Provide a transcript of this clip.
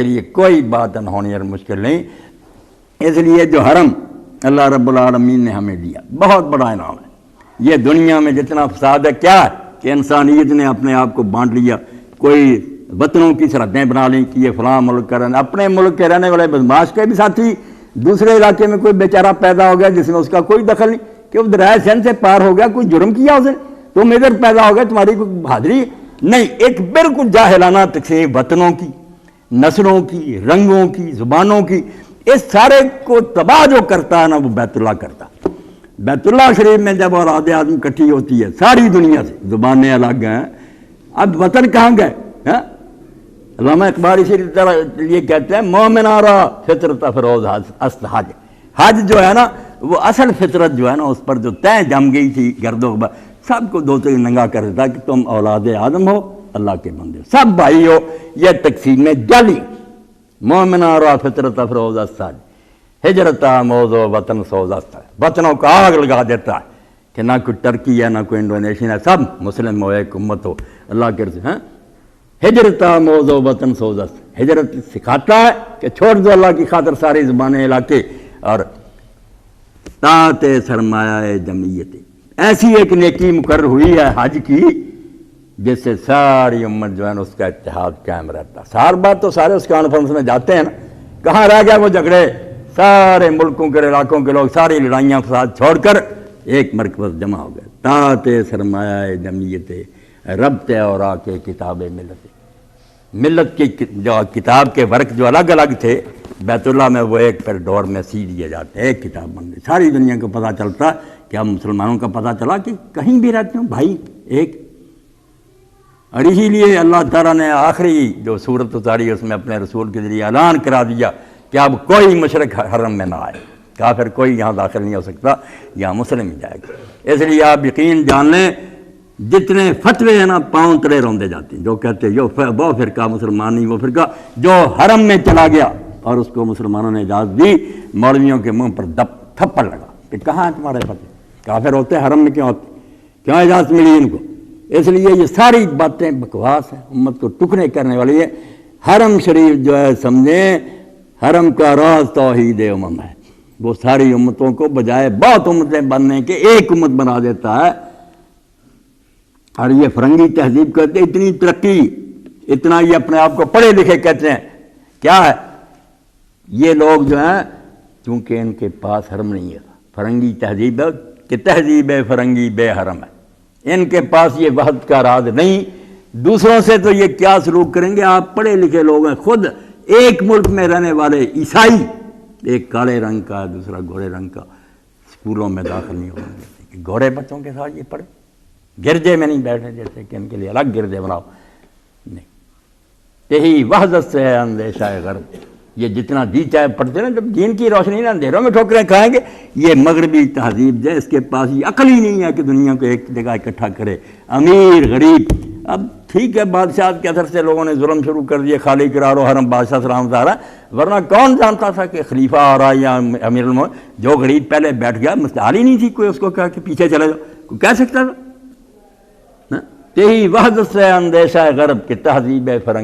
لیے کوئی بات انہونی اور مشکل نہیں. اس لیے جو حرم اللہ رب العالمین نے ہمیں دیا بہت بڑا انعام ہے. یہ دنیا میں جتنا فساد ہے کیا ہے کہ انسانیت نے اپنے آپ کو بانٹ لیا. کوئی وطنوں کی سرحدیں بنا لیں کہ یہ فلاں ملک کا رہنے, اپنے ملک کے رہنے والے بدماش کے بھی ساتھی دوسرے علاقے میں کوئی بیچارہ پیدا ہو گیا جس میں اس کا کوئی دخل نہیں کہ وہ دریائے سندھ سے پار ہو گیا, کوئی جرم کیا اس نے, تم ادھر پیدا ہو گئے, تمہاری کوئی بہادری نہیں. ایک بالکل جاہلانہ تقسیم وطنوں کی, نسلوں کی, رنگوں کی, زبانوں کی, اس سارے کو تباہ جو کرتا ہے نا وہ بیت اللہ کرتا. بیت اللہ شریف میں جب اولاد آدم اکٹھی ہوتی ہے ساری دنیا سے, زبانیں الگ ہیں, اب وطن کہاں گئے؟ علامہ اقبال اسی طرح یہ کہتے ہیں مومن آرا فطرت افروز است حج. حج جو ہے نا وہ اصل فطرت جو ہے نا اس پر جو طے جم گئی تھی گرد و غبار سب کو دو سے ننگا کر دیتا کہ تم اولاد آدم ہو, اللہ کے بندے سب بھائی ہو. یہ تقسیم میں جعلی مومن آرا فطرت افروز است حج ہجرت موضوع وطن سوز است. وطنوں کو آگ لگا دیتا ہے کہ نہ کوئی ٹرکی ہے نہ کوئی انڈونیشین ہے, سب مسلم ہو, ایک امت ہو اللہ کے رسول. ہجرت موضوع وطن سوز است. ہجرت سکھاتا ہے کہ چھوڑ دو اللہ کی خاطر ساری زبانیں علاقے, اور طاعت سرمایہ جمعیت ایسی ایک نیکی مقرر ہوئی ہے حج کی جس سے ساری امت جو ہے نا اس کا اتحاد قائم رہتا. سار بات تو سارے اس کانفرنس میں جاتے ہیں نا, کہاں رہ گیا وہ جھگڑے؟ سارے ملکوں کے علاقوں کے لوگ ساری لڑائیاں فساد چھوڑ کر ایک مرکز جمع ہو گئے. طاعت سرمایہ جمعیت ربط اور آ کے کتاب ملت. ملت کی جو کتاب کے ورق جو الگ الگ تھے بیت اللہ میں وہ ایک پر ڈور میں سی دیے جاتے ہیں, ایک کتاب بن گئی. ساری دنیا کو پتہ چلتا کہ ہم مسلمانوں کا پتہ چلا کہ کہیں بھی رہتے ہوں بھائی ایک. اور اسی لیے اللہ تعالیٰ نے آخری جو صورت اتاری اس میں اپنے رسول کے ذریعے اعلان کرا دیا کہ اب کوئی مشرک حرم میں نہ آئے, کافر کوئی یہاں داخل نہیں ہو سکتا, یہاں مسلم ہی جائے گا. اس لیے آپ یقین جان لیں جتنے فتوے ہیں نا پاؤں تلے روندے جاتے ہیں, جو کہتے ہیں وہ فرقہ مسلمان نہیں, وہ فرقہ جو حرم میں چلا گیا اور اس کو مسلمانوں نے اجازت دی, مولویوں کے منہ پر تھپڑ لگا کہ کہاں ہیں تمہارے فتوے, کافر ہوتے ہیں حرم میں کیوں ہوتے, کیوں اجازت ملی ان کو؟ اس لیے یہ ساری باتیں بکواس ہیں, امت کو ٹکڑے کرنے والی ہے. حرم شریف جو ہے سمجھیں حرم کا راز توحید امم ہے, وہ ساری امتوں کو بجائے بہت امتیں بننے کے ایک امت بنا دیتا ہے. اور یہ فرنگی تہذیب کہتے ہیں اتنی ترقی, اتنا یہ اپنے آپ کو پڑھے لکھے کہتے ہیں, کیا ہے یہ لوگ جو ہیں چونکہ ان کے پاس حرم نہیں ہے. فرنگی تہذیب ہے کہ تہذیب فرنگی بے حرم ہے, ان کے پاس یہ وحدت کا راز نہیں. دوسروں سے تو یہ کیا سلوک کریں گے؟ آپ پڑھے لکھے لوگ ہیں, خود ایک ملک میں رہنے والے عیسائی, ایک کالے رنگ کا دوسرا گورے رنگ کا, اسکولوں میں داخل نہیں ہونے دیتے کہ گورے بچوں کے ساتھ یہ پڑھے, گرجے میں نہیں بیٹھے جیسے کہ ان کے لیے الگ گرجے بناؤ نہیں. یہی وحدت سے ہے اندیشہ غرب. یہ جتنا جی چاہے پڑھتے ہیں, جب دین کی روشنی نہ اندھیروں میں ٹھوکریں کھائیں گے. یہ مغربی تہذیب جو ہے اس کے پاس یہ عقل ہی نہیں ہے کہ دنیا کو ایک جگہ اکٹھا کرے, امیر غریب. اب ٹھیک ہے بادشاہ کے اثر سے لوگوں نے ظلم شروع کر دیے, خالی کرا رہو حرم بادشاہ سلامت آ رہا, ورنہ کون جانتا تھا کہ خلیفہ آ رہا ہے یا امیر المومنین؟ جو غریب پہلے بیٹھ گیا مستحال ہی نہیں تھی کوئی اس کو کہا کہ پیچھے چلے جاؤ, کوئی کہہ سکتا تھا؟ یہی وحدت سے اندیشہ غرب کی تہذیب فرنگ